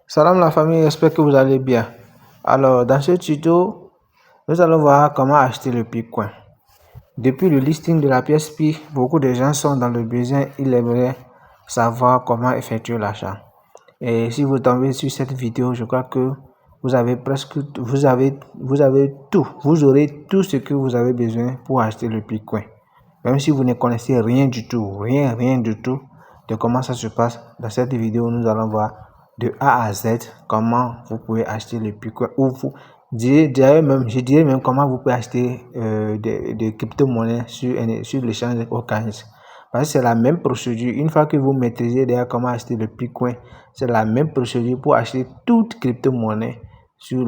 Salam la famille, j'espère que vous allez bien. Alors, dans ce tuto, nous allons voir comment acheter le Bitcoin. Depuis le listing de la pièce Pi, beaucoup de gens sont dans le besoin, ils aimeraient savoir comment effectuer l'achat. Et si vous tombez sur cette vidéo, je crois que vous avez vous aurez tout ce que vous avez besoin pour acheter le Bitcoin. Même si vous ne connaissez rien du tout, rien du tout de comment ça se passe, dans cette vidéo, nous allons voir de A à Z comment vous pouvez acheter le Bitcoin ou je dirais même comment vous pouvez acheter des crypto-monnaies sur l'échange Okanis. Parce que c'est la même procédure. Une fois que vous maîtrisez déjà comment acheter le Bitcoin, c'est la même procédure pour acheter toute crypto-monnaie sur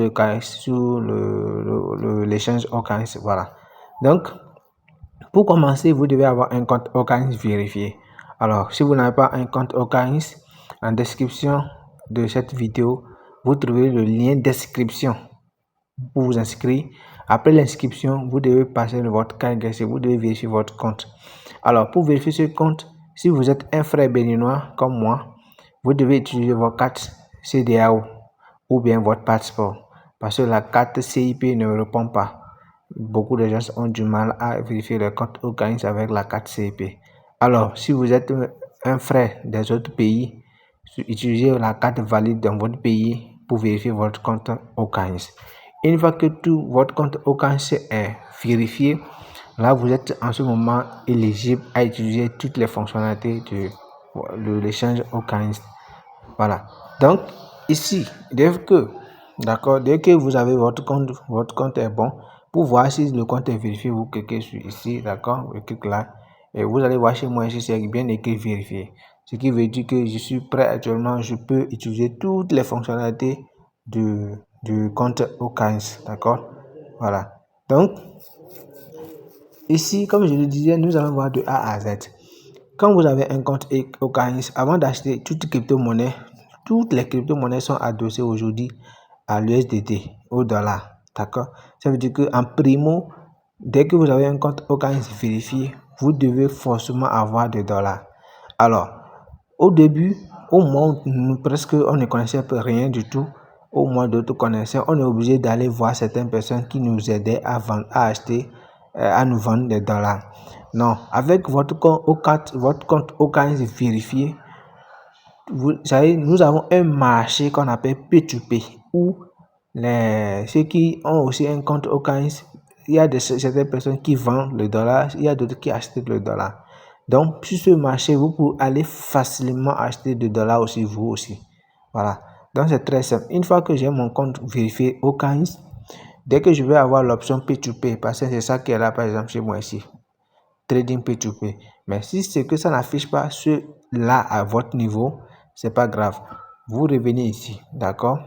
l'échange Okanis. Voilà. Donc, pour commencer, vous devez avoir un compte Okanis vérifié. Alors, si vous n'avez pas un compte Okanis, en description de cette vidéo, vous trouverez le lien d'inscription pour vous inscrire. Après l'inscription, vous devez passer votre carte grecque, vous devez vérifier votre compte. Alors, pour vérifier ce compte, si vous êtes un frère béninois comme moi, vous devez utiliser votre carte CEDEAO ou bien votre passeport parce que la carte CIP ne répond pas. Beaucoup de gens ont du mal à vérifier le compte Okanis avec la carte CIP. Alors, si vous êtes un frère des autres pays, utilisez la carte valide dans votre pays pour vérifier votre compte Okanis. Une fois que tout votre compte Okanis est vérifié, là vous êtes en ce moment éligible à utiliser toutes les fonctionnalités de l'échange Okanis. Voilà. Donc ici, dès que vous avez votre compte est bon. Pour voir si le compte est vérifié, vous cliquez sur ici, d'accord, vous cliquez là et vous allez voir chez moi ici c'est bien écrit vérifier. Ce qui veut dire que je suis prêt actuellement, je peux utiliser toutes les fonctionnalités du compte Okanis, d'accord. Voilà. Donc ici, comme je le disais, nous allons voir de A à Z. Quand vous avez un compte Okanis, avant d'acheter toute crypto-monnaie, toutes les crypto-monnaies sont adossées aujourd'hui à l'USDT, au dollar. D'accord? Ça veut dire qu'en primo, dès que vous avez un compte Okanis vérifié, vous devez forcément avoir des dollars. Alors, au début, au moins, presque on ne connaissait rien du tout. Au moins d'autres connaissaient, on est obligé d'aller voir certaines personnes qui nous aidaient à acheter, à nous vendre des dollars. Non, avec votre compte Okanis vérifié, vous savez, nous avons un marché qu'on appelle P2P, où ceux qui ont aussi un compte Okanis, il y a certaines personnes qui vendent le dollar, il y a d'autres qui achètent le dollar. Donc, sur ce marché, vous pouvez aller facilement acheter des dollars aussi, vous aussi. Voilà. Donc, c'est très simple. Une fois que j'ai mon compte vérifié Okanis, dès que je vais avoir l'option P2P, parce que c'est ça qui est là, par exemple, chez moi ici, Trading P2P. Mais si c'est que ça n'affiche pas cela à votre niveau, c'est pas grave. Vous revenez ici, d'accord?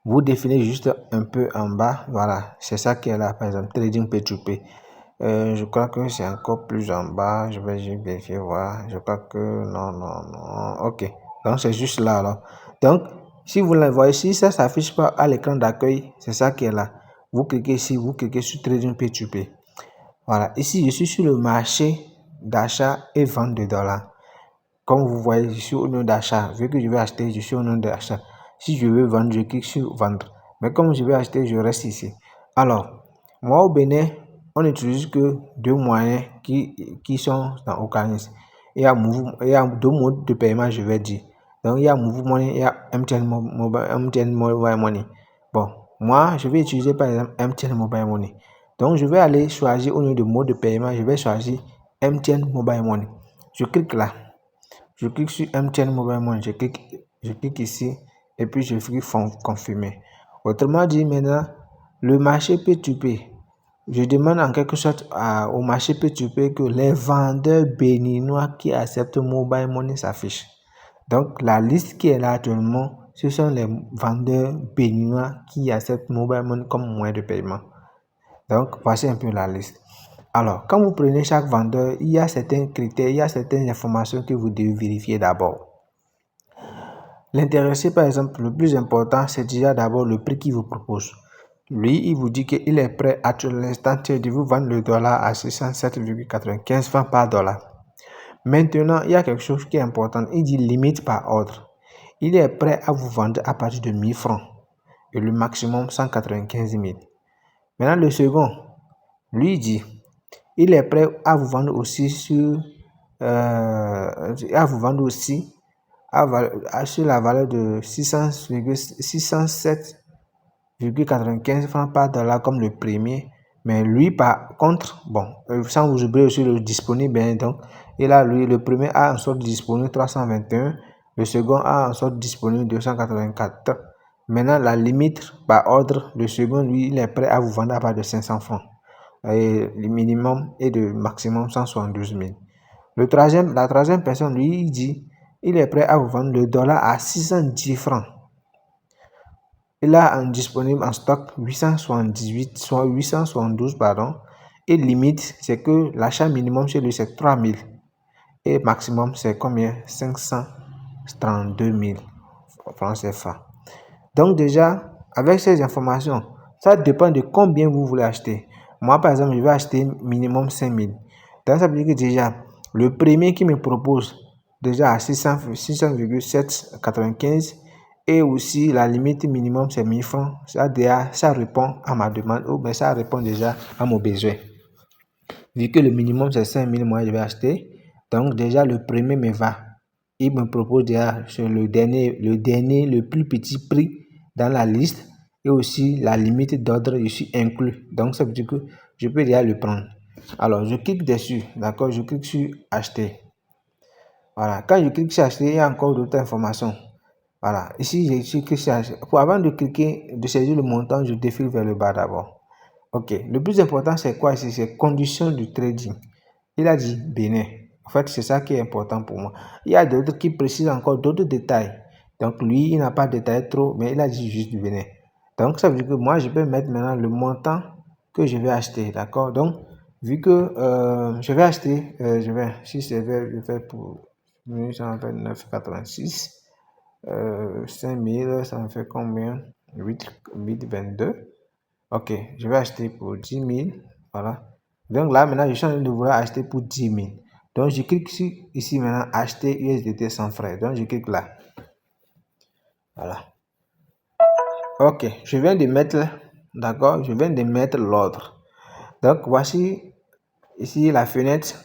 Vous définissez juste un peu en bas, voilà, c'est ça qui est là, par exemple, Trading P2P. Je crois que c'est encore plus en bas, je vais juste vérifier, voir, je crois que non, ok, donc c'est juste là, alors. Donc, si vous le voyez, si ça s'affiche pas à l'écran d'accueil, c'est ça qui est là. Vous cliquez ici, vous cliquez sur Trading P2P. Voilà, ici, je suis sur le marché d'achat et vente de dollars. Comme vous voyez, je suis au nom d'achat. Vu que je vais acheter, je suis au nom d'achat. Si je veux vendre, je clique sur vendre. Mais comme je vais acheter, je reste ici. Alors, moi au Bénin, on n'utilise que deux moyens qui sont dans Okanis. Il y a deux modes de paiement, je vais dire. Donc, il y a Move Money, il y a MTN Mobile Money. Bon, moi, je vais utiliser par exemple MTN Mobile Money. Donc, je vais aller choisir au niveau de mode de paiement, je vais choisir MTN Mobile Money. Je clique là. Je clique sur MTN Mobile Money, je clique ici et puis je clique confirmer. Autrement dit, maintenant, le marché P2P, je demande en quelque sorte au marché P2P que les vendeurs béninois qui acceptent Mobile Money s'affichent. Donc, la liste qui est là actuellement, ce sont les vendeurs béninois qui acceptent Mobile Money comme moyen de paiement. Donc, voici un peu la liste. Alors, quand vous prenez chaque vendeur, il y a certains critères, il y a certaines informations que vous devez vérifier d'abord. L'intéressé, par exemple, le plus important, c'est déjà d'abord le prix qu'il vous propose. Lui, il vous dit qu'il est prêt à l'instant de vous vendre le dollar à 607,95 francs par dollar. Maintenant, il y a quelque chose qui est important. Il dit limite par ordre. il est prêt à vous vendre à partir de 1000 francs et le maximum 195 000. Maintenant, le second, lui dit, il est prêt à vous vendre aussi sur sur la valeur de 607,95 francs par dollar comme le premier. Mais lui, par contre, bon, sans vous oublier aussi le disponible, hein, donc, et là, lui, le premier a en sorte disponible 321, le second a en sorte disponible 284. Maintenant, la limite par ordre, le second, lui, il est prêt à vous vendre à partir de 500 francs. Et le minimum est de maximum 172 000. La troisième personne, lui, il dit, il est prêt à vous vendre le dollar à 610 francs. Il a disponible en stock 872, pardon. Et limite, c'est que l'achat minimum chez lui, c'est 3000. Et maximum, c'est combien? 532 000 francs CFA. Donc déjà, avec ces informations, ça dépend de combien vous voulez acheter. Moi, par exemple, je vais acheter minimum 5000. Donc ça veut dire que déjà, le premier qui me propose déjà à 600,795 et aussi la limite minimum c'est 1000 francs, ça répond à ma demande ou bien ça répond déjà à mon besoin. Vu que le minimum c'est 5000, moi je vais acheter. Donc déjà le premier me va. Il me propose déjà sur le plus petit prix dans la liste et aussi la limite d'ordre, je suis inclus. Donc ça veut dire que je peux déjà le prendre. Alors je clique dessus, d'accord, je clique sur acheter. Voilà, quand je clique sur acheter, il y a encore d'autres informations. Voilà, ici je suis cliqué sur acheter. Avant de cliquer, de saisir le montant, je défile vers le bas d'abord. Ok, le plus important c'est quoi ici? C'est conditions du trading. Il a dit Bénin. En fait, c'est ça qui est important pour moi. Il y a d'autres qui précisent encore d'autres détails. Donc, lui, il n'a pas détaillé trop, mais il a dit juste du Bénin. Donc, ça veut dire que moi, je peux mettre maintenant le montant que je vais acheter. D'accord? Donc, vu que je vais acheter, si je fais pour 1129,86, 5000, ça me fait combien? 8,22. Ok, je vais acheter pour 10 000. Voilà. Donc là, maintenant, je suis en train de vouloir acheter pour 10 000. Donc, je clique sur ici maintenant, acheter USDT sans frais. Donc, je clique là. Voilà. Ok, je viens de mettre, d'accord, je viens de mettre l'ordre. Donc, voici ici la fenêtre.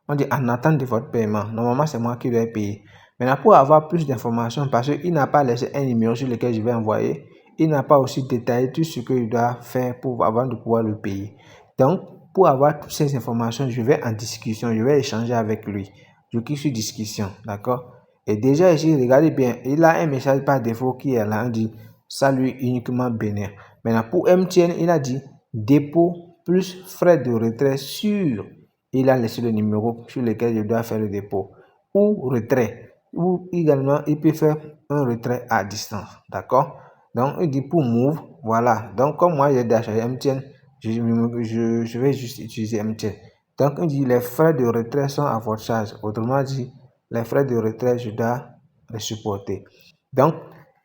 On dit en attente de votre paiement. Normalement, c'est moi qui dois payer. Maintenant, pour avoir plus d'informations, parce qu'il n'a pas laissé un numéro sur lequel je vais envoyer, il n'a pas aussi détaillé tout ce que je dois faire avant de pouvoir le payer. Donc, pour avoir toutes ces informations, je vais en discussion, je vais échanger avec lui. Je clique sur discussion, d'accord? Et déjà ici, regardez bien, il a un message par défaut qui est là, on dit salut uniquement Bénin. Maintenant, pour MTN, il a dit dépôt plus frais de retrait sur. Il a laissé le numéro sur lequel je dois faire le dépôt ou retrait. Ou également, il peut faire un retrait à distance. D'accord? Donc, il dit pour Move, voilà. Donc, comme moi, j'ai déjà MTN, je vais juste utiliser MTN. Donc, il dit les frais de retrait sont à votre charge. Autrement dit, les frais de retrait, je dois les supporter. Donc,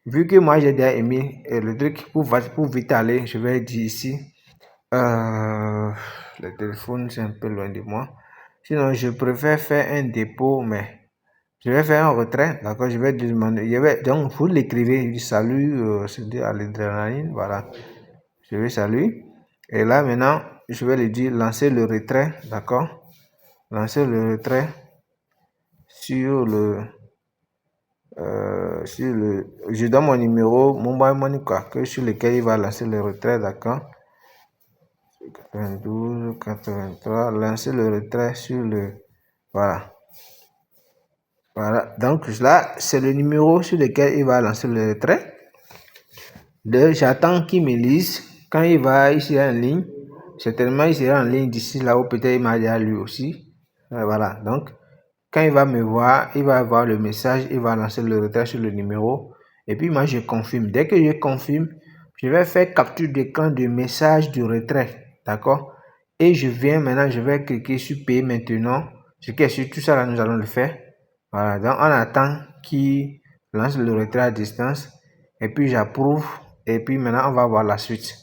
vu que moi, j'ai déjà émis le truc pour vite aller, je vais dire ici. Le téléphone, c'est un peu loin de moi. Sinon, je préfère faire un dépôt, mais je vais faire un retrait. D'accord, je vais demander. Donc, vous l'écrivez, salut, c'est à l'adrénaline. Voilà. Je vais salut. Et là, maintenant, je vais lui dire lancer le retrait. D'accord. Lancer le retrait sur le. Je donne mon numéro, mobile money, quoi, sur lequel il va lancer le retrait. D'accord. 92, 83, lancer le retrait sur le. Voilà. Voilà. Donc là, c'est le numéro sur lequel il va lancer le retrait. J'attends qu'il me lise. Quand il sera en ligne, certainement il sera en ligne d'ici là où peut-être il m'a déjà lu aussi. Voilà. Donc, quand il va me voir, il va avoir le message, il va lancer le retrait sur le numéro. Et puis moi, je confirme. Dès que je confirme, je vais faire capture d'écran du message du retrait. D'accord? Et je vais cliquer sur payer maintenant. Ce qui est sur tout ça, là, nous allons le faire. Voilà, donc on attend qu'il lance le retrait à distance. Et puis j'approuve. Et puis maintenant, on va voir la suite.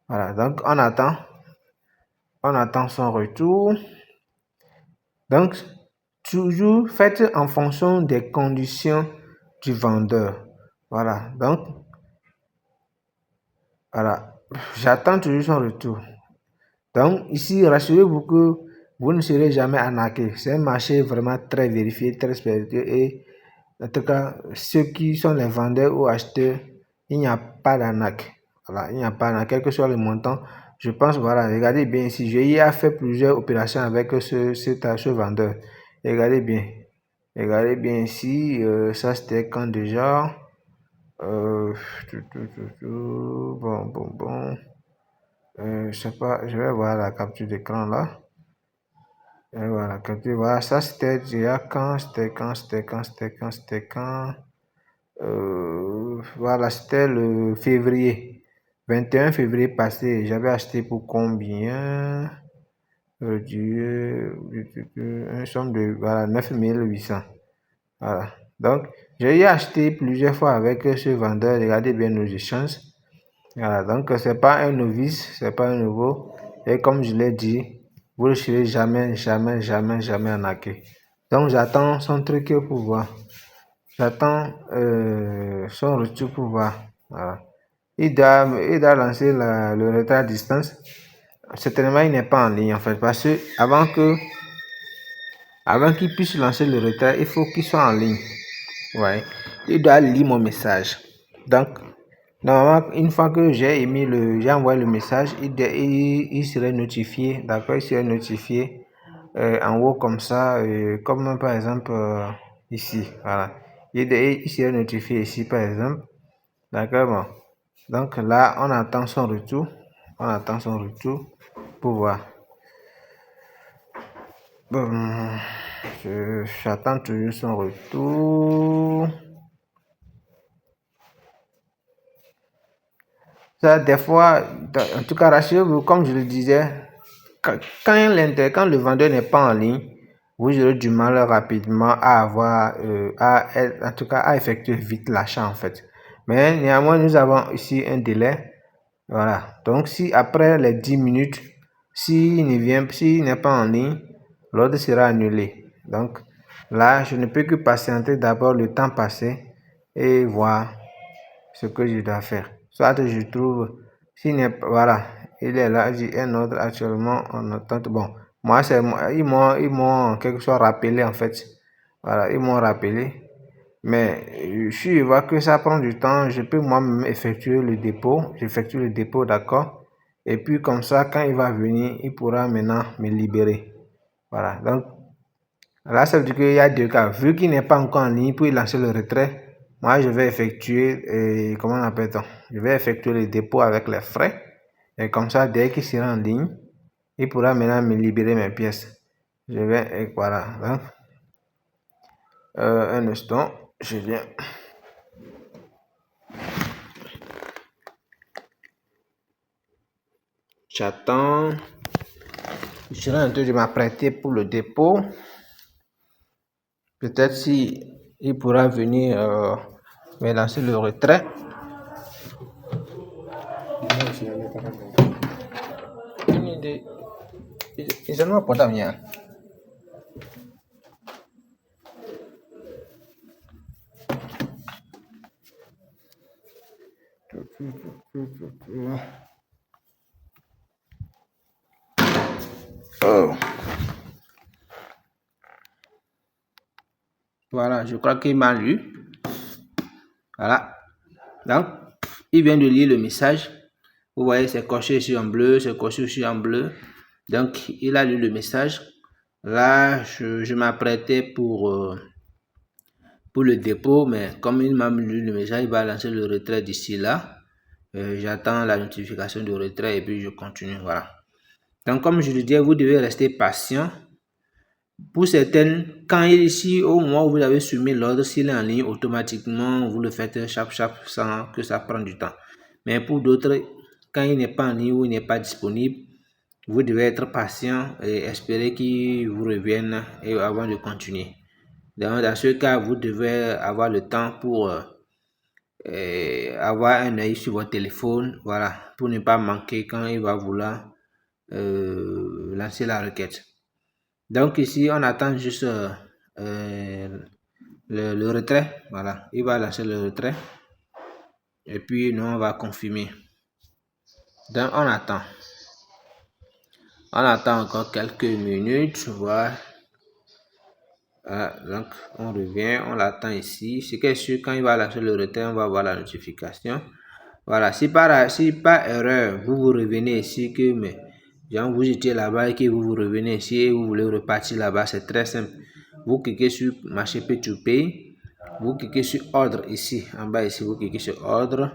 Voilà, donc on attend son retour. Donc, toujours faites en fonction des conditions du vendeur. Voilà, donc, voilà, j'attends toujours son retour. Donc, ici, rassurez-vous que vous ne serez jamais arnaqué. C'est un marché vraiment très vérifié, très respectueux et en tout cas, ceux qui sont les vendeurs ou acheteurs, il n'y a pas d'arnaque. Voilà, il n'y a pas d'arnaque, quel que soit le montant. Je pense, voilà, regardez bien ici. J'ai fait plusieurs opérations avec ce vendeur. Regardez bien. Regardez bien ici. Ça, c'était quand déjà. Euh, bon. Je sais pas, je vais voir la capture d'écran là. Et voilà, capture, voilà, ça c'était déjà quand, c'était quand. Voilà, c'était le février. 21 février passé, j'avais acheté pour combien? Une somme de voilà, 9800. Voilà. Donc, j'ai acheté plusieurs fois avec ce vendeur. Regardez bien nos échanges. Voilà. Donc, c'est pas un novice, c'est pas un nouveau. Et comme je l'ai dit, vous ne serez jamais arnaqué. Donc, j'attends son truc pour voir. J'attends son retour pour voir. Voilà. Il doit lancer le retrait à distance. Certainement, il n'est pas en ligne en fait. Parce que avant qu'il puisse lancer le retrait, il faut qu'il soit en ligne. Ouais. Il doit lire mon message. Donc, normalement, une fois que j'ai envoyé le message, il serait notifié. D'accord? Il serait notifié en haut comme ça, comme par exemple ici. Voilà. Il serait notifié ici par exemple. D'accord? Bon. Donc là, on attend son retour. On attend son retour pour voir. Bon, j'attends toujours son retour. Ça, des fois, en tout cas, rassurez-vous, comme je le disais, quand le vendeur n'est pas en ligne, vous aurez du mal rapidement à avoir, en tout cas, à effectuer vite l'achat en fait. Mais néanmoins, nous avons ici un délai. Voilà. Donc, si après les 10 minutes, s'il n'est pas en ligne, l'ordre sera annulé. Donc, là, je ne peux que patienter d'abord le temps passé et voir ce que je dois faire. Soit je trouve, s'il n'est pas, voilà, il est là, j'ai un ordre actuellement en attente. Bon, moi, ils m'ont quelque chose rappelé en fait. Voilà, ils m'ont rappelé. Mais si je vois que ça prend du temps, je peux moi-même effectuer le dépôt. J'effectue le dépôt, d'accord? Et puis comme ça, quand il va venir, il pourra maintenant me libérer. Voilà. Donc là, ça veut dire qu'il y a deux cas. Vu qu'il n'est pas encore en ligne pour lancer le retrait, moi je vais effectuer, comment on appelle ça? Je vais effectuer le dépôt avec les frais. Et comme ça, dès qu'il sera en ligne, il pourra maintenant me libérer mes pièces. Je vais, voilà. Donc, un instant, je viens. J'attends. Je serai en train de m'apprêter pour le dépôt. Peut-être si il pourra venir me lancer le retrait. Ils ont pas d'avenir. Oh. Voilà, je crois qu'il m'a lu. Voilà. Donc, il vient de lire le message. Vous voyez, c'est coché ici en bleu, c'est coché ici en bleu. Donc, il a lu le message. Là, je m'apprêtais pour le dépôt, mais comme il m'a lu le message, il va lancer le retrait d'ici là. J'attends la notification de retrait et puis je continue. Voilà. Donc, comme je le disais, vous devez rester patient. Pour certaines, quand ici, au moment où vous avez soumis l'ordre, s'il est en ligne, automatiquement, vous le faites chaque sans que ça prenne du temps. Mais pour d'autres, quand il n'est pas en ligne ou il n'est pas disponible, vous devez être patient et espérer qu'il vous revienne et avant de continuer. Dans ce cas, vous devez avoir le temps pour avoir un œil sur votre téléphone, voilà, pour ne pas manquer quand il va vouloir lancer la requête. Donc ici, on attend juste le retrait. Voilà, il va lancer le retrait. Et puis, nous, on va confirmer. Donc, on attend. On attend encore quelques minutes. Voilà. Voilà, donc on revient, on l'attend ici. Ce qui est sûr, quand il va lancer le retrait, on va voir la notification. Voilà, si par erreur, vous revenez ici, que mais genre vous étiez là-bas et que vous revenez ici et vous voulez repartir là-bas, c'est très simple. Vous cliquez sur marché P2P, vous cliquez sur ordre ici, en bas ici, vous cliquez sur ordre.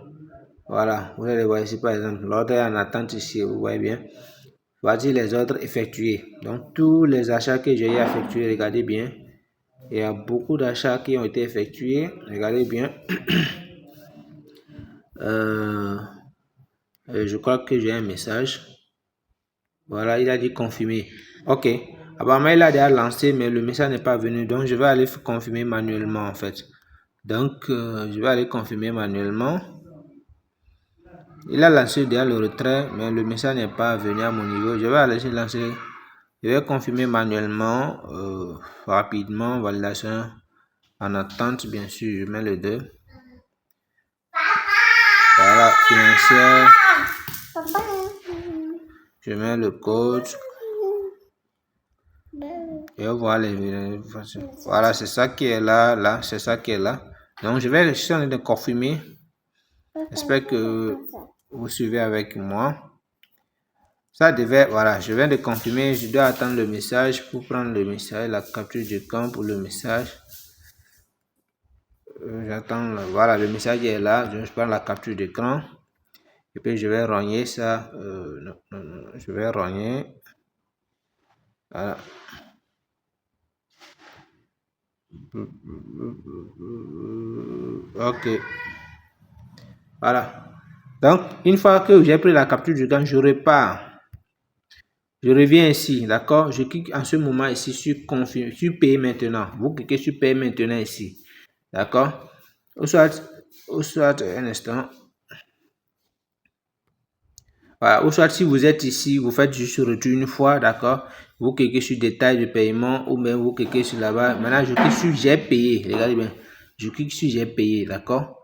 Voilà, vous allez voir ici par exemple, l'ordre est en attente ici, vous voyez bien. Voici les ordres effectués. Donc tous les achats que j'ai effectués, regardez bien. Il y a beaucoup d'achats qui ont été effectués. Regardez bien. Je crois que j'ai un message. Voilà, il a dit confirmer. Ok. Apparemment, il a déjà lancé, mais le message n'est pas venu. Donc, je vais aller confirmer manuellement, en fait. Donc, je vais aller confirmer manuellement. Il a lancé déjà le retrait, mais le message n'est pas venu à mon niveau. Je vais aller lancer. Je vais confirmer manuellement, rapidement, validation en attente, bien sûr, je mets le 2. Voilà, financière. Je mets le code. Et voilà les. Voilà, c'est ça qui est là, c'est ça qui est là. Donc, je vais essayer de confirmer. J'espère que vous suivez avec moi. Ça devait, voilà, je viens de confirmer. Je dois attendre le message pour prendre le message, la capture d'écran pour le message. J'attends, voilà, le message est là. Je prends la capture d'écran. Et puis, je vais rogner ça. Je vais rogner. Voilà. Ok. Voilà. Donc, une fois que j'ai pris la capture d'écran, je repars. Je reviens ici, d'accord? Je clique en ce moment ici sur confirmer, sur payer maintenant. Vous cliquez sur payer maintenant ici, d'accord? Ou soit un instant. Voilà, ou soit si vous êtes ici, vous faites juste retour une fois, d'accord? Vous cliquez sur détail de paiement ou même vous cliquez sur là-bas. Maintenant, je clique sur j'ai payé. Regardez bien. Je clique sur j'ai payé, d'accord?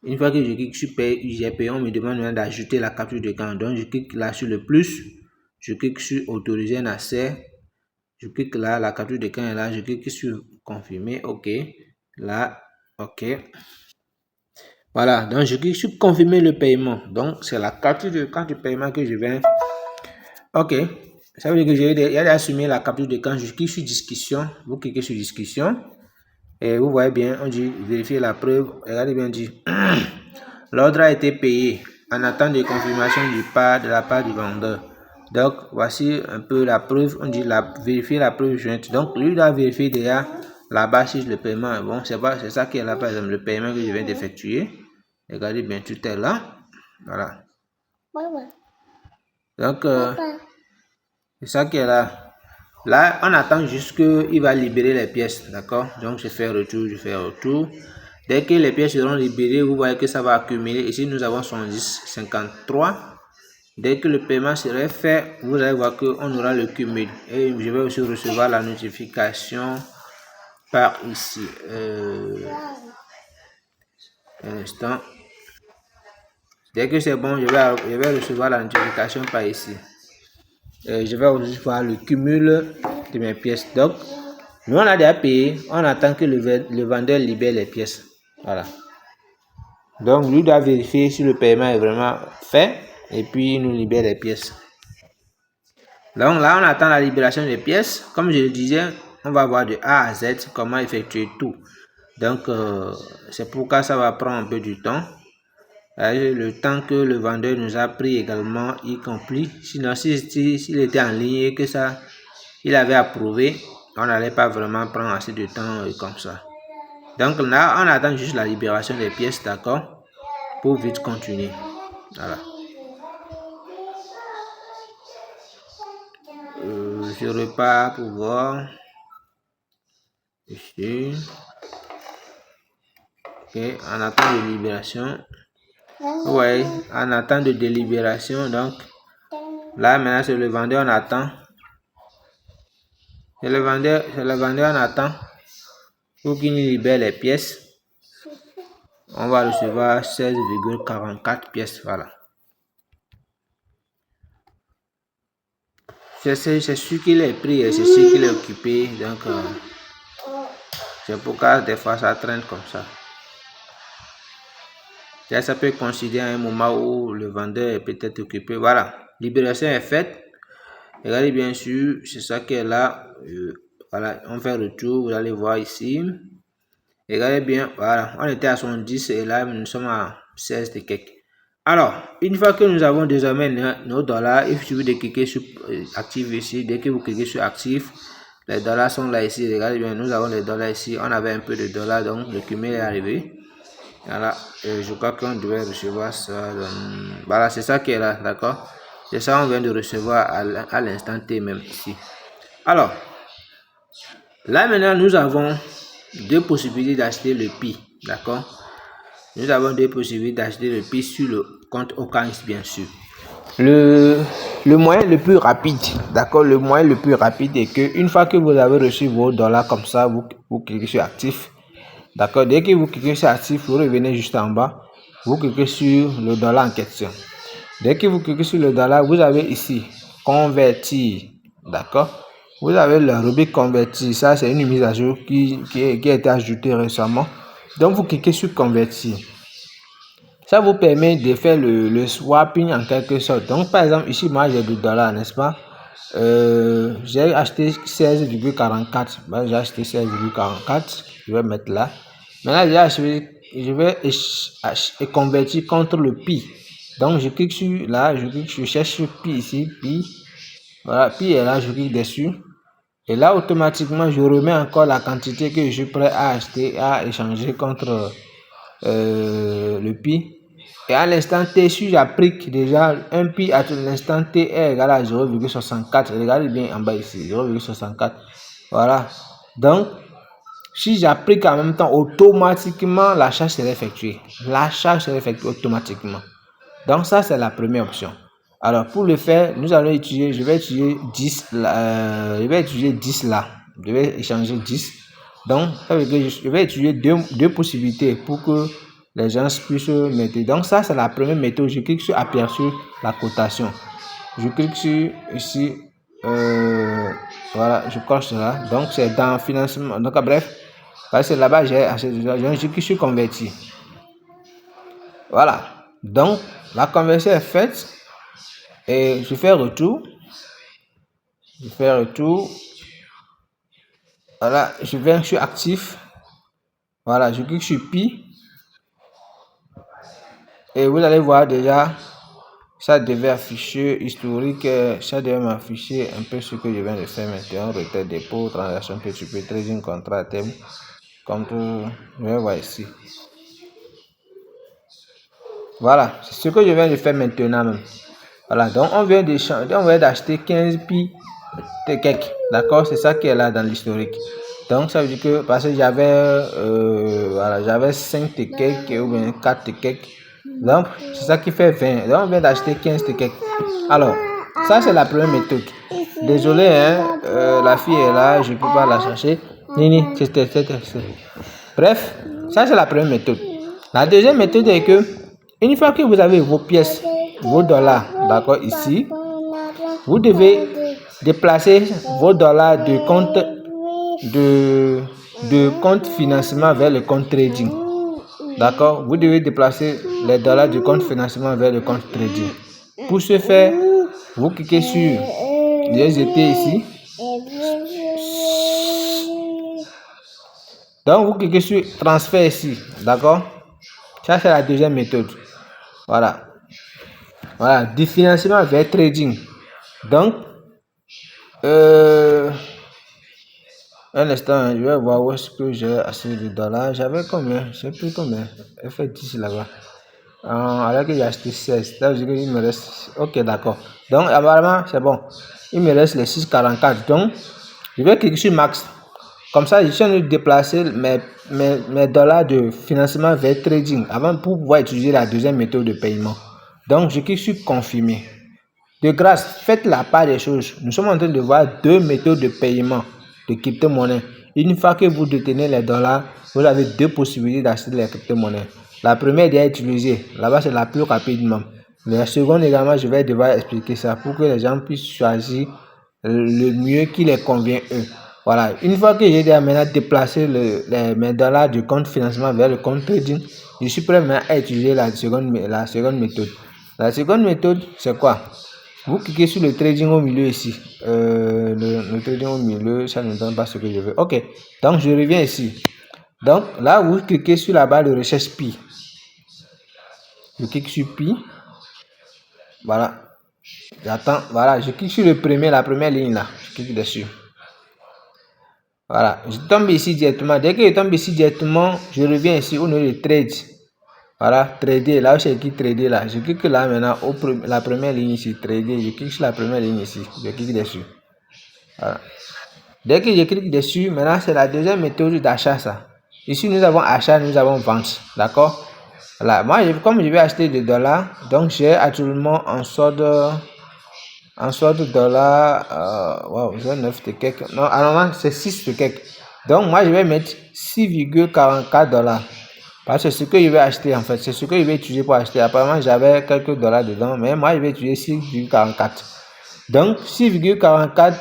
Une fois que je clique sur j'ai payé, on me demande d'ajouter la capture d'écran. Donc, je clique là sur le plus. Je clique sur autoriser un accès. Je clique là, la capture d'écran est là. Je clique sur confirmer. OK. Là, OK. Voilà. Donc, je clique sur confirmer le paiement. Donc, c'est la capture d'écran du paiement que je viens. OK. Ça veut dire que j'ai assumé la capture d'écran. Je clique sur discussion. Vous cliquez sur discussion. Et vous voyez bien, on dit vérifier la preuve. Regardez bien, on dit l'ordre a été payé en attente de confirmation de la part du vendeur. Donc, voici un peu la preuve. On dit vérifier la preuve jointe. Donc, lui doit vérifier déjà là-bas si le paiement est bon. C'est ça qui est là, par exemple, le paiement que je viens d'effectuer. Regardez bien, tout est là. Voilà. Donc, c'est ça qui est là. Là, on attend juste qu'il va libérer les pièces, d'accord? Donc, je fais retour. Dès que les pièces seront libérées, vous voyez que ça va accumuler. Ici, nous avons 110,53. Dès que le paiement serait fait, vous allez voir qu'on aura le cumul. Et je vais aussi recevoir la notification par ici. Un instant. Dès que c'est bon, je vais recevoir la notification par ici. Je vais aussi voir le cumul de mes pièces. Donc, nous, on a déjà payé. On attend que le vendeur libère les pièces. Voilà. Donc, lui doit vérifier si le paiement est vraiment fait. Et puis, il nous libère les pièces. Donc, là, on attend la libération des pièces. Comme je le disais, on va voir de A à Z comment effectuer tout. Donc, c'est pourquoi ça va prendre un peu du temps. Le temps que le vendeur nous a pris également, y compris. Sinon, s'il était en ligne et que ça, il avait approuvé, on n'allait pas vraiment prendre assez de temps comme ça. Donc là, on attend juste la libération des pièces, d'accord, pour vite continuer. Voilà. Je repars pour voir. Ici. Ok, en attente de libération. Ouais, en attente de délibération. Donc, là, maintenant, c'est le vendeur, on attend. C'est le vendeur, on attend. Pour qu'il nous libère les pièces, on va recevoir 16,44 pièces. Voilà. C'est sûr qu'il est pris et c'est sûr qu'il est occupé. Donc, c'est pourquoi des fois ça traîne comme ça. Ça peut considérer un moment où le vendeur est peut-être occupé. Voilà. Libération est faite. Regardez bien sûr, c'est ça qui est là. Voilà, on fait retour. Vous allez voir ici. Regardez bien, voilà, on était à 70 et là nous sommes à 16 et quelques. Alors, une fois que nous avons désormais nos dollars, il suffit de cliquer sur actif ici. Dès que vous cliquez sur actif, les dollars sont là ici. Regardez bien, nous avons les dollars ici. On avait un peu de dollars, donc le cumul est arrivé. Voilà, je crois qu'on devait recevoir ça. Voilà, c'est ça qui est là, d'accord? C'est ça on vient de recevoir à l'instant T même ici. Alors, là maintenant nous avons deux possibilités d'acheter le PI, d'accord? Nous avons deux possibilités d'acheter le PI sur le compte Okains, bien sûr. Le moyen le plus rapide, d'accord? Le moyen le plus rapide est que une fois que vous avez reçu vos dollars comme ça, vous cliquez sur actif, d'accord? Dès que vous cliquez sur actif, vous revenez juste en bas, vous cliquez sur le dollar en question. Dès que vous cliquez sur le dollar, vous avez ici convertir, d'accord? Vous avez la rubrique convertir, ça c'est une mise à jour qui a été ajoutée récemment. Donc vous cliquez sur convertir. Ça vous permet de faire le swapping en quelque sorte. Donc par exemple ici moi j'ai du dollar, n'est-ce pas? J'ai acheté 16,44. J'ai acheté 16,44. Je vais mettre là. Maintenant je vais convertir contre le PI. Donc je clique sur là, je cherche sur PI ici, PI. Voilà, PI est là, je clique dessus. Et là, automatiquement, je remets encore la quantité que je suis prêt à acheter, à échanger contre le PI. Et à l'instant T, si j'applique déjà un PI à l'instant T est égal à 0,64. Regardez bien en bas ici, 0,64. Voilà. Donc, si j'applique en même temps, automatiquement, l'achat serait effectué. L'achat serait effectué automatiquement. Donc, ça, c'est la première option. Alors, pour le faire, nous allons utiliser, je vais utiliser 10 là. Je vais échanger 10. Donc, je vais utiliser deux possibilités pour que les gens puissent mettre. Donc, ça, c'est la première méthode. Je clique sur aperçu la cotation. Je clique sur ici. Voilà, je coche cela. Donc, c'est dans financement. Donc, bref, parce que là-bas, je clique sur convertir. Voilà. Donc, la conversion est faite. Et je fais retour. Voilà, je vais sur actif. Voilà, je clique sur PI. Et vous allez voir déjà, ça devait afficher historique, ça devait m'afficher un peu ce que je viens de faire maintenant. Retrait dépôt, transaction P2P, trading, contrat, thème. Comme tout, je vais voir ici. Voilà, c'est ce que je viens de faire maintenant même. Voilà, donc on vient d'acheter 15 pi de quelques. D'accord, c'est ça qui est là dans l'historique. Donc ça veut dire que parce que j'avais 5 de quelques ou bien 4 de quelques. Donc c'est ça qui fait 20. Donc on vient d'acheter 15 de quelques. Alors, ça c'est la première méthode. Désolé, hein, la fille est là, je ne peux pas la chercher. Nini, c'était. Bref, ça c'est la première méthode. La deuxième méthode est que une fois que vous avez vos pièces, vos dollars, d'accord, ici, vous devez déplacer vos dollars de compte financement vers le compte trading. D'accord, vous devez déplacer les dollars du compte financement vers le compte trading. Pour ce faire, vous cliquez sur les étés ici. Donc, vous cliquez sur transfert ici. D'accord, ça c'est la deuxième méthode. Voilà. Voilà, du financement vers trading. Donc, un instant, je vais voir où est-ce que j'ai assez de dollars. J'avais combien? Je sais plus combien. Elle fait 10 là-bas. Alors que j'ai acheté 16. Ça veut dire qu'il me reste. Ok, d'accord. Donc, apparemment, c'est bon. Il me reste les 6,44. Donc, je vais cliquer sur max. Comme ça, je suis en train de déplacer mes dollars de financement vers trading avant pour pouvoir utiliser la deuxième méthode de paiement. Donc, je clique sur confirmer. De grâce, faites la part des choses. Nous sommes en train de voir deux méthodes de paiement de crypto-monnaies. Une fois que vous détenez les dollars, vous avez deux possibilités d'acheter les crypto-monnaies. La première est utilisée. Là-bas, c'est la plus rapidement. La seconde également, je vais devoir expliquer ça pour que les gens puissent choisir le mieux qui les convient eux. Voilà. Une fois que j'ai maintenant déplacé mes dollars du compte financement vers le compte trading, je suis prêt maintenant à utiliser la seconde méthode. La seconde méthode, c'est quoi? Vous cliquez sur le trading au milieu ici. Le trading au milieu, ça ne donne pas ce que je veux. Ok. Donc, je reviens ici. Donc, là, vous cliquez sur la barre de recherche Pi. Je clique sur Pi. Voilà. J'attends. Voilà. Je clique sur la première ligne là. Je clique dessus. Voilà. Je tombe ici directement. Dès que je tombe ici directement, je reviens ici au niveau de trade. Voilà. Trader. Là où c'est écrit trader là. Je clique là maintenant la première ligne ici. Trader. Je clique sur la première ligne ici. Je clique dessus. Voilà. Dès que je clique dessus, maintenant c'est la deuxième méthode d'achat ça. Ici nous avons achat, nous avons vente. D'accord? Voilà. Moi, comme je vais acheter des dollars, donc j'ai actuellement en solde dollars. Wow, j'ai 9 de quelques. Non, normalement c'est 6 de quelques. Donc moi je vais mettre 6,44 dollars. Parce que c'est ce que je vais acheter en fait. C'est ce que je vais utiliser pour acheter. Apparemment j'avais quelques dollars dedans, mais moi je vais utiliser 6,44. Donc 6,44.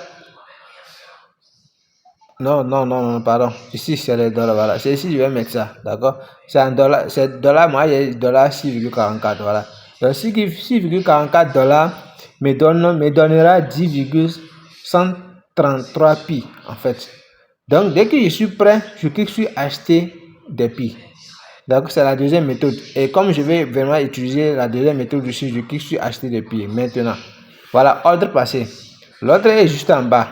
Non, pardon. Ici, c'est les dollars, voilà. C'est ici, je vais mettre ça, d'accord? C'est en dollars, c'est dollars, moi, il y a dollars 6,44, voilà. Donc, 6,44 dollars me donnera 10,133 pi, en fait. Donc, dès que je suis prêt, je clique sur acheter des pi. Donc, c'est la deuxième méthode. Et comme je vais vraiment utiliser la deuxième méthode ici, je clique sur acheter des pi. Maintenant, voilà, ordre passé. L'autre est juste en bas.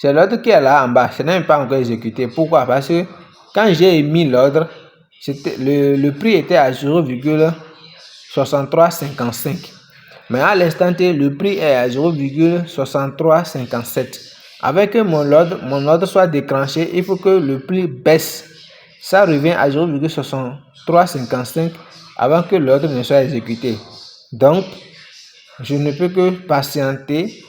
C'est l'ordre qui est là en bas. Ce n'est pas encore exécuté. Pourquoi? Parce que quand j'ai émis l'ordre, le prix était à 0,6355. Mais à l'instant T, le prix est à 0,6357. Avec que mon ordre soit déclenché, il faut que le prix baisse. Ça revient à 0,6355 avant que l'ordre ne soit exécuté. Donc, je ne peux que patienter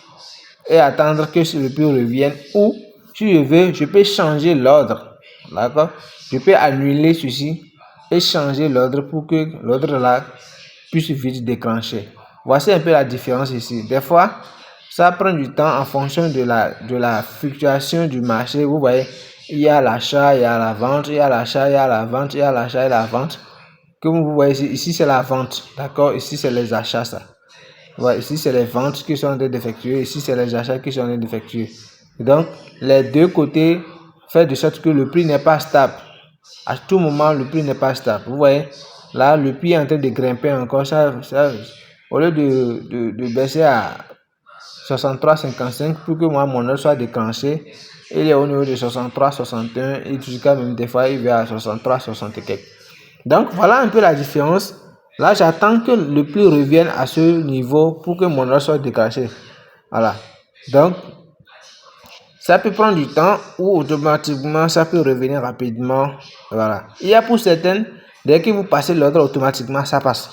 et attendre que le prix revienne, ou si je veux, je peux changer l'ordre. D'accord? Je peux annuler ceci et changer l'ordre pour que l'ordre là puisse vite déclencher. Voici un peu la différence ici. Des fois, ça prend du temps en fonction de la fluctuation du marché. Vous voyez, il y a l'achat, il y a la vente, il y a l'achat, il y a la vente, il y a l'achat et la vente. Comme vous voyez ici, c'est la vente. D'accord? Ici, c'est les achats, ça. Ouais, ici, c'est les ventes qui sont en train d'effectuer. Ici, c'est les achats qui sont en train d'effectuer. Donc, les deux côtés font de sorte que le prix n'est pas stable. À tout moment, le prix n'est pas stable. Vous voyez, là, le prix est en train de grimper encore. Au lieu de baisser à 63,55 pour que moi, mon ordre soit déclenché, il est au niveau de 63,61 et jusqu'à même des fois, il va à 63,60 Donc, voilà un peu la différence. Là, j'attends que le prix revienne à ce niveau pour que mon ordre soit déclenché. Voilà. Donc, ça peut prendre du temps ou automatiquement, ça peut revenir rapidement. Voilà. Il y a pour certaines, dès que vous passez l'ordre, automatiquement, ça passe.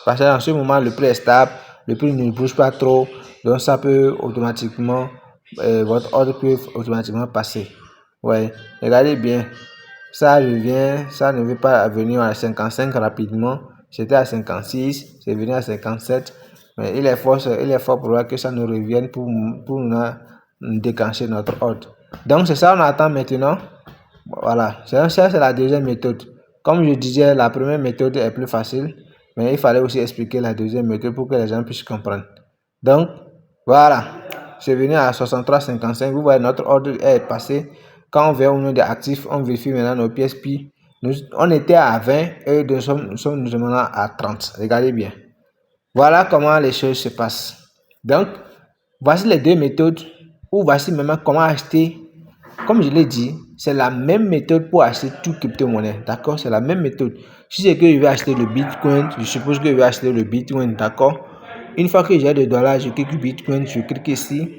Parce que dans ce moment, le prix est stable, le prix ne bouge pas trop. Donc, ça peut automatiquement, votre ordre peut automatiquement passer. Ouais. Regardez bien. Ça revient, ça ne veut pas venir à 55 rapidement. C'était à 56, c'est venu à 57. Mais il est fort probable que ça nous revienne pour nous déclencher notre ordre. Donc c'est ça on attend maintenant. Voilà, ça c'est la deuxième méthode. Comme je disais, la première méthode est plus facile, mais il fallait aussi expliquer la deuxième méthode pour que les gens puissent comprendre. Donc voilà, c'est venu à 63,55. Vous voyez, notre ordre est passé. Quand on vient au nom des actifs, on vérifie maintenant nos pièces Pi. On était à 20 et nous sommes maintenant à 30. Regardez bien. Voilà comment les choses se passent. Donc, voici les deux méthodes, ou voici maintenant comment acheter. Comme je l'ai dit, c'est la même méthode pour acheter toute crypto-monnaie. D'accord? C'est la même méthode. Si c'est que je vais acheter le Bitcoin, je suppose que je vais acheter le Bitcoin. D'accord? Une fois que j'ai des dollars, je clique Bitcoin, je clique ici.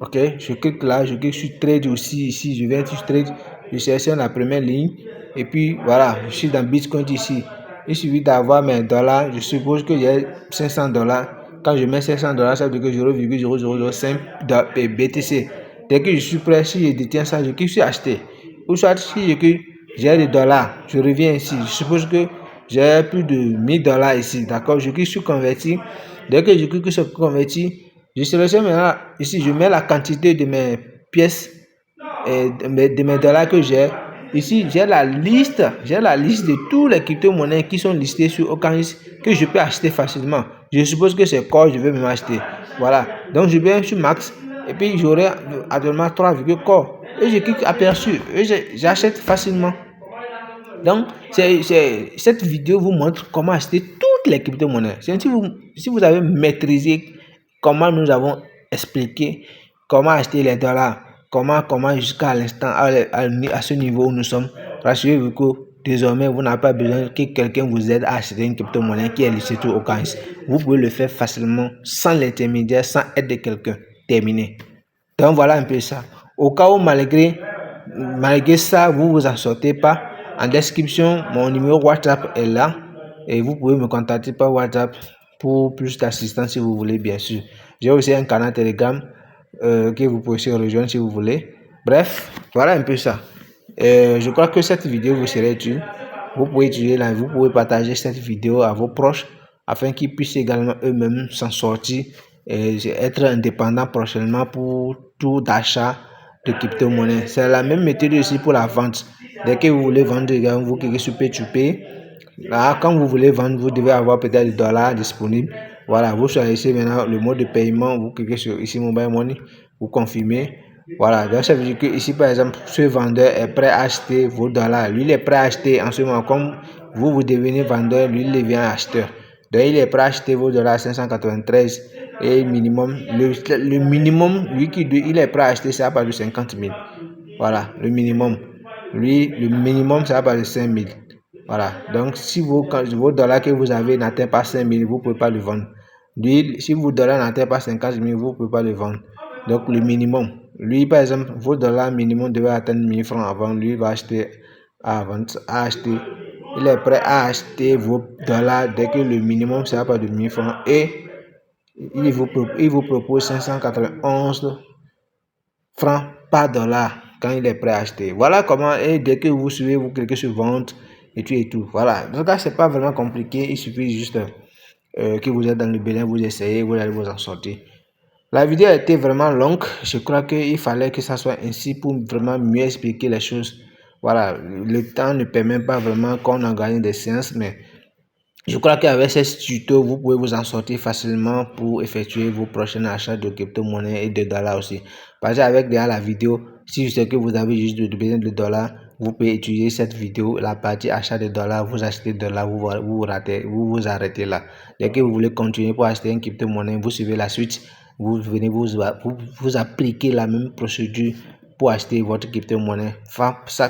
Ok, je clique là, je clique sur trade aussi ici, je vais sur trade, je sélectionne la première ligne et puis voilà, je suis dans Bitcoin ici. Il suffit d'avoir mes dollars, je suppose que j'ai 500 dollars. Quand je mets 500 dollars, ça veut dire que 0,0005 BTC. Dès que je suis prêt, si je détiens ça, je clique sur acheter. Ou soit si j'ai des dollars, je reviens ici. Je suppose que j'ai plus de 1000 dollars ici. D'accord? Je clique sur convertir. Dès que je clique sur convertir, je sélectionne maintenant ici, je mets la quantité de mes pièces et de mes dollars que j'ai. Ici, j'ai la liste de tous les crypto-monnaies qui sont listées sur OKX que je peux acheter facilement. Je suppose que c'est quoi je vais même acheter. Voilà. Donc, je viens sur Max et puis j'aurai actuellement 3 corps. Et je clique aperçu et j'achète facilement. Donc, cette vidéo vous montre comment acheter toutes les crypto-monnaies. Si vous avez maîtrisé comment nous avons expliqué comment acheter les dollars, comment jusqu'à l'instant, à ce niveau où nous sommes, rassurez-vous que désormais, vous n'avez pas besoin que quelqu'un vous aide à acheter une crypto-monnaie qui est listée sur OKX. Vous pouvez le faire facilement, sans l'intermédiaire, sans aide de quelqu'un. Terminé. Donc, voilà un peu ça. Au cas où, malgré ça, vous vous en sortez pas, en description, mon numéro WhatsApp est là et vous pouvez me contacter par WhatsApp pour plus d'assistance si vous voulez, bien sûr. J'ai aussi un canal Telegram que vous pouvez aussi rejoindre si vous voulez. Bref, voilà un peu ça. Je crois que cette vidéo vous serait utile. Vous pouvez partager cette vidéo à vos proches afin qu'ils puissent également eux-mêmes s'en sortir et être indépendants prochainement pour tout achat de crypto-monnaie. C'est la même méthode aussi pour la vente. Dès que vous voulez vendre, vous cliquez sur P2P. Là, quand vous voulez vendre, vous devez avoir peut-être des dollars disponibles. Voilà, vous choisissez maintenant le mode de paiement. Vous cliquez sur ici Mobile Money. Vous confirmez. Voilà, donc ça veut dire que ici par exemple, ce vendeur est prêt à acheter vos dollars. Lui, il est prêt à acheter en ce moment. Comme vous devenez vendeur, lui, il devient acheteur. Donc, il est prêt à acheter vos dollars 593 et minimum. Le minimum, lui, il est prêt à acheter, c'est à partir de 50 000. Voilà, le minimum. Lui, le minimum, c'est à partir de 5 000. Voilà, donc si vos dollars que vous avez n'atteignent pas 5 000, vous ne pouvez pas le vendre. Lui, si vos dollars n'atteignent pas 50 000, vous ne pouvez pas le vendre. Donc, le minimum. Lui, par exemple, vos dollars minimum devaient atteindre 1000 francs avant. Lui, il va acheter acheter. Il est prêt à acheter vos dollars dès que le minimum sera pas de 1000 francs et il vous propose 591 francs par dollar quand il est prêt à acheter. Voilà comment, et dès que vous suivez, vous cliquez sur vente et tout. Voilà. Donc, c'est pas vraiment compliqué. Il suffit juste que vous êtes dans le Bénin, vous essayez, vous allez vous en sortir. La vidéo a été vraiment longue. Je crois qu'il fallait que ça soit ainsi pour vraiment mieux expliquer les choses. Voilà, le temps ne permet pas vraiment qu'on organise des séances, mais je crois qu'avec ces tutos, vous pouvez vous en sortir facilement pour effectuer vos prochains achats de crypto-monnaies et de dollars aussi. Parce qu'avec derrière la vidéo, si je sais que vous avez juste besoin de dollars, vous pouvez utiliser cette vidéo, la partie achat de dollars, vous achetez de dollars, vous arrêtez là. Dès que vous voulez continuer pour acheter une crypto-monnaie, vous suivez la suite, vous venez vous appliquez la même procédure pour acheter votre crypto-monnaie.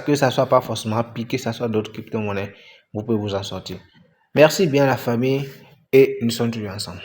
Que ça soit pas forcément piqué, que ça soit d'autres crypto-monnaies, vous pouvez vous en sortir. Merci bien la famille et nous sommes toujours ensemble.